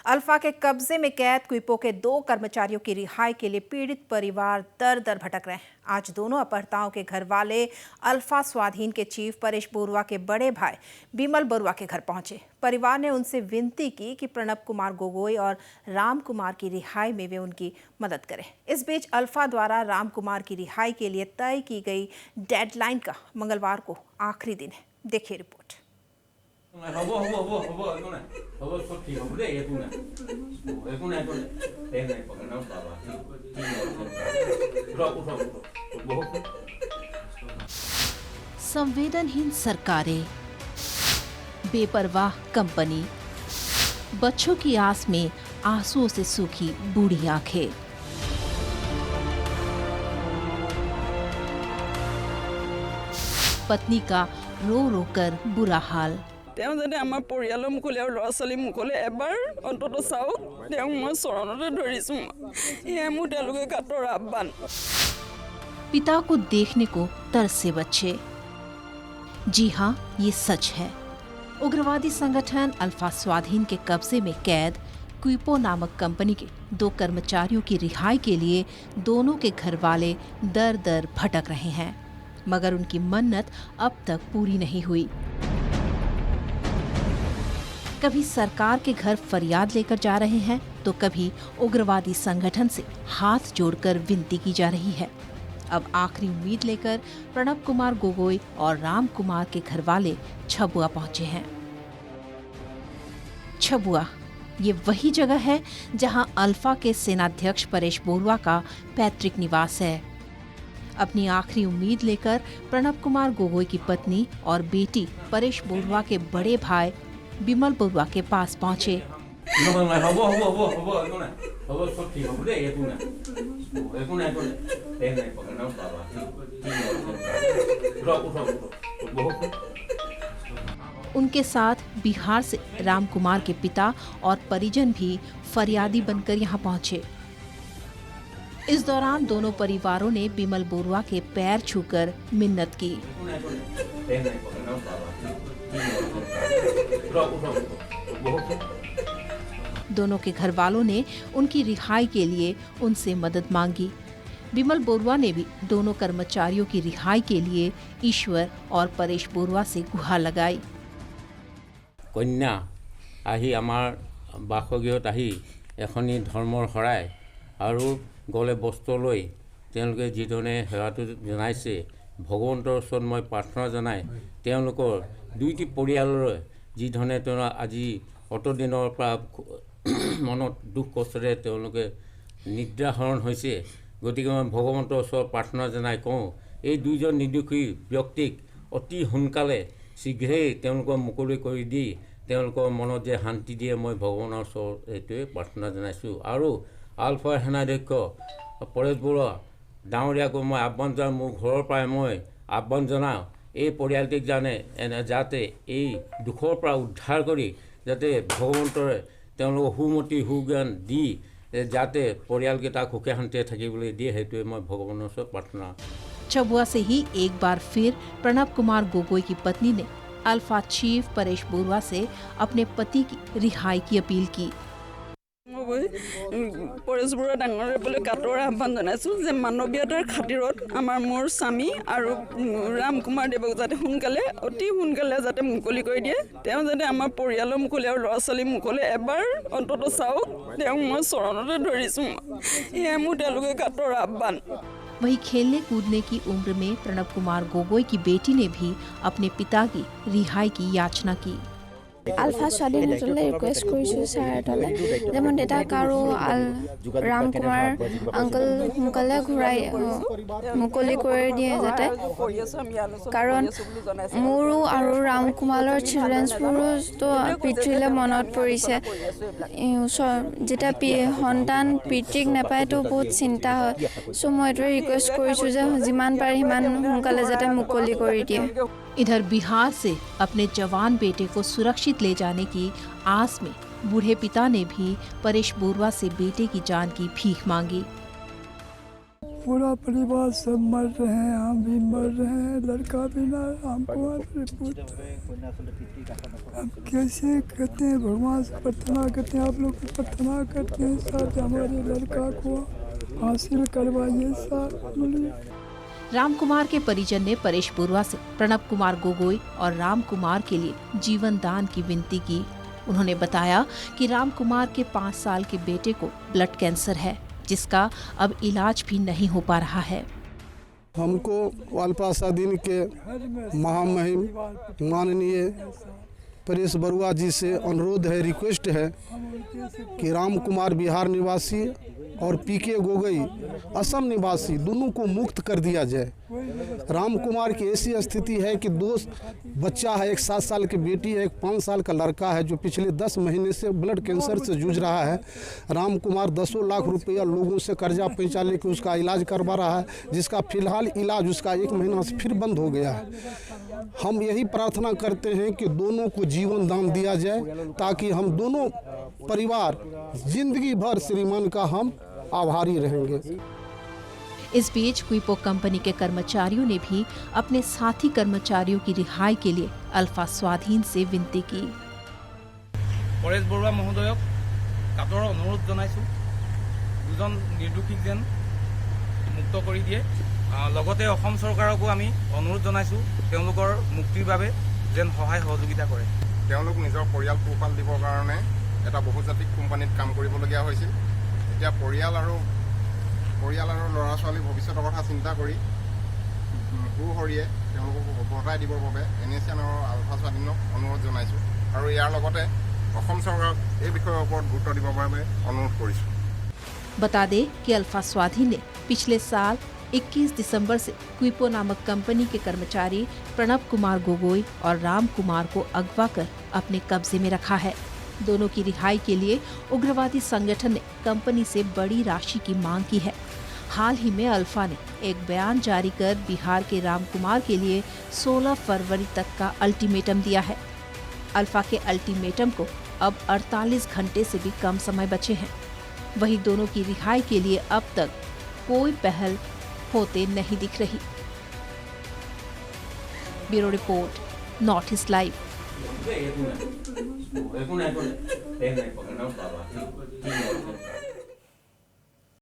Alpha के कब्जे में कैद क्विपो के 2 कर्मचारियों की रिहाई के लिए पीड़ित परिवार दर दर भटक रहे हैं। आज दोनों अपहर्ताओं के घर वाले अल्फा स्वाधीन के चीफ परेश बरुआ के बड़े भाई बिमल बरुआ के घर पहुंचे। परिवार ने उनसे विनती की कि प्रणब कुमार गोगोई और राम कुमार की रिहाई में वे उनकी मदद करें। इस बीच अल्फा द्वारा राम कुमार की रिहाई के लिए तय की गई डेडलाइन का मंगलवार को आखिरी दिन है। देखिए रिपोर्ट। संवेदनहीन सरकारें, बेपरवाह कंपनी, बच्चों की आस में आंसुओं से सूखी बूढ़ी आंखें। पत्नी का रो रो कर बुरा हाल। আমাৰ পৰিয়ালৰ মুখলে আৰু ল'ৰা ছোৱালী মুখলে এবাৰ অন্তত চাওক, মই চৰণতে ধৰিছো। এয়া মোৰ তেওঁলোকে কাটৰ আহ্বান। पिता को देखने को तरसे बच्चे। जी हाँ, ये सच है। उग्रवादी संगठन अल्फा स्वाधीन के कब्जे में कैद क्विपो नामक कंपनी के 2 कर्मचारियों की रिहाई के लिए दोनों के घर वाले दर दर भटक रहे हैं, मगर उनकी मन्नत अब तक पूरी नहीं हुई। कभी सरकार के घर फरियाद लेकर जा रहे हैं तो कभी उग्रवादी संगठन से हाथ जोड़कर विनती की जा रही है। अब आखिरी उम्मीद लेकर प्रणब कुमार गोगोई और राम कुमार के घर वाले छबुआ पहुंचे हैं। छबुआ ये वही जगह है जहां अल्फा के सेनाध्यक्ष परेश बरुआ का पैतृक निवास है। अपनी आखिरी उम्मीद लेकर प्रणब कुमार गोगोई की पत्नी और बेटी परेश बरुआ के बड़े भाई बिमल बरुआ के पास पहुंचे। उनके साथ बिहार से राम कुमार के पिता और परिजन भी फरियादी बनकर यहां पहुंचे। इस दौरान दोनों परिवारों ने बिमल बरुआ के पैर छूकर मिन्नत की। दोनों के घर वालों ने उनकी रिहाई के लिए उनसे मदद मांगी। बिमल बरुआ ने भी दोनों कर्मचारियों की रिहाई के लिए ईश्वर और परेश बरुआ से गुहार लगाई। कन्या आही आमार बासगृहत आही एखनी धर्মৰ শৰাই আৰু গলে বস্ত্ৰ লৈ তেওঁলোকে যিধৰণে সেৱাটো জনাইছে, ভগৱন্তৰ ওচৰত মই প্ৰাৰ্থনা জনাই তেওঁলোকৰ দুইটি পৰিয়ালৰ যিধৰণে তেওঁ আজি অতদিনৰ পৰা মনত দুখ কষ্টৰে তেওঁলোকে নিদ্ৰাহৰণ হৈছে, গতিকে মই ভগৱন্তৰ ওচৰত প্ৰাৰ্থনা জনাই কওঁ এই দুইজন নিৰ্দোষী ব্যক্তিক অতি সোনকালে শীঘ্ৰেই তেওঁলোকক মুকলি কৰি দি তেওঁলোকৰ মনত যে শান্তি দিয়ে মই ভগৱানৰ ওচৰত এইটোৱে প্ৰাৰ্থনা জনাইছোঁ। আৰু আলফাৰ সেনাধ্যক্ষ পৰেশ বৰুৱা ডাঙৰীয়াকো মই আহ্বান জনাওঁ, মোৰ ঘৰৰ পৰাই মই আহ্বান জনাওঁ এই পৰিয়ালটিক যাতে এই দুখৰ পৰা উদ্ধাৰ কৰি যাতে ভগৱন্তৰে তেওঁলোকক সুমতি সুজ্ঞান দি যাতে পৰিয়ালকেইটাক সুখে শান্তিৰে থাকিবলৈ দিয়ে, সেইটোৱে মই ভগৱানৰ ওচৰত প্ৰাৰ্থনা। छबुआ से ही एक बार फिर प्रणब कुमार गोगोई की पत्नी ने अल्फा चीफ परेश बरुआ से अपने पति की रिहाई की अपील की। পৰেশ বৰুৱা ডাঙৰীয়াৰ বোলে কাটৰ আহ্বান জনাইছোঁ যে মানৱীয়তাৰ খাতিৰত আমাৰ মোৰ স্বামী আৰু ৰাম কুমাৰ দেৱক যাতে সোনকালে অতি সোনকালে যাতে মুকলি কৰি দিয়ে। তেওঁ যাতে আমাৰ পৰিয়ালৰ মুখলে আৰু ল'ৰা ছোৱালী মুখলে এবাৰ অন্তত চাওক, তেওঁক মই চৰণতে ধৰিছোঁ। এয়া মোৰ তেওঁলোকে কাটৰ আহ্বান। वहीं खेलने कूदने की उम्र में प्रणब कुमार गोगोई की बेटी ने भी अपने पिता की रिहाई की याचना की। আলফা স্বাধীনতালৈ ৰিকুৱেষ্ট কৰিছোঁ ছাৰহঁতলৈ যে মোৰ দেউতাক আৰু ৰাম কুমাৰ আংকল সোনকালে ঘূৰাই মুকলি কৰি দিয়ে যাতে, কাৰণ মোৰো আৰু ৰাম কুমাৰৰ চিলড্ৰেনছবোৰো পিতৃলৈ মনত পৰিছে। যেতিয়া সন্তান পিতৃক নাপায় তো বহুত চিন্তা হয়। চ' মই এইটোৱে ৰিকুৱেষ্ট কৰিছোঁ যে যিমান পাৰে সিমান সোনকালে যাতে মুকলি কৰি দিয়ে। इधर बिहार से अपने जवान बेटे को सुरक्षित ले जाने की आस में बूढ़े पिता ने भी परेश बरुआ से बेटे की जान की भीख मांगी। पूरा परिवार सब मर रहे हैं, हम भी मर रहे हैं, लड़का बिना हमको अब कैसे कहते हैं, भगवान से प्रार्थना करते हैं, आप लोग की प्रार्थना करते हैं साथ हमारे लड़का को हासिल करवाइए साथ। राम कुमार के परिजन ने परेश बोरवा से प्रणब कुमार गोगोई और राम कुमार के लिए जीवन दान की विनती की। उन्होंने बताया कि राम कुमार के 5 साल के बेटे को ब्लड कैंसर है, जिसका अब इलाज भी नहीं हो पा रहा है। हमको अल्फा स्वाधीन के महामहिम माननीय परेश बरुआ जी से अनुरोध है, रिक्वेस्ट है कि राम कुमार बिहार निवासी और पीके गोगोई असम निवासी दोनों को मुक्त कर दिया जाए। राम कुमार की ऐसी स्थिति है कि 2 बच्चा है, एक 7 साल की बेटी है, एक 5 साल का लड़का है जो पिछले 10 महीने से ब्लड कैंसर से जूझ रहा है। राम कुमार 10 लाख रुपया लोगों से कर्जा पैंचा लेकर उसका इलाज करवा रहा है, जिसका फिलहाल इलाज उसका 1 महीना से फिर बंद हो गया है। हम यही प्रार्थना करते हैं कि दोनों को जीवन दान दिया जाए, ताकि हम दोनों परिवार जिंदगी भर श्रीमान का हम आभारी रहेंगे। इस बीच क्विपो कंपनी के कर्मचारियों ने भी अपने साथी कर्मचारियों की रिहाई के लिए अल्फा स्वाधीन से विनती की। परेश बरुआ महोदयक कातर अनुरोध जनाइছো, दुजन निर्दोषीक जेन मुक्त কৰি দিয়ে। লগতে অসম চৰকাৰকো আমি অনুৰোধ জনাইছো তেওঁলোকৰ মুক্তিৰ বাবে যেন সহায় সহযোগিতা কৰে। তেওঁলোক নিজৰ পৰিয়াল পোহপাল দিবৰ কাৰণে এটা বহুজাতিক কোম্পানীত কাম কৰিবলগীয়া হৈছিল। এতিয়া পৰিয়াল আৰু ল'ৰা ছোৱালীৰ ভৱিষ্যতৰ কথা চিন্তা কৰি সুহৰিয়ে তেওঁলোকক উভতাই দিবৰ বাবে NACN আৰু আলফা স্বাধীনক অনুৰোধ জনাইছোঁ আৰু ইয়াৰ লগতে অসম চৰকাৰক এই বিষয়ৰ ওপৰত গুৰুত্ব দিবৰ বাবে অনুৰোধ কৰিছোঁ। बता दें कि अल्फा स्वाधीन ने पिछले साल 21 दिसंबर से क्विपो नामक कंपनी के कर्मचारी प्रणब कुमार गोगोई और राम कुमार को अगवा कर अपने कब्जे में रखा है। दोनों की रिहाई के लिए उग्रवादी संगठन ने कंपनी से बड़ी राशि की मांग की है। हाल ही में अल्फा ने एक बयान जारी कर बिहार के राम कुमार के लिए 16 फरवरी तक का अल्टीमेटम दिया है। अल्फा के अल्टीमेटम को अब 48 घंटे से भी कम समय बचे हैं। वहीं दोनों की रिहाई के लिए अब तक कोई पहल होते नहीं दिख रही। Bureau report, north east live.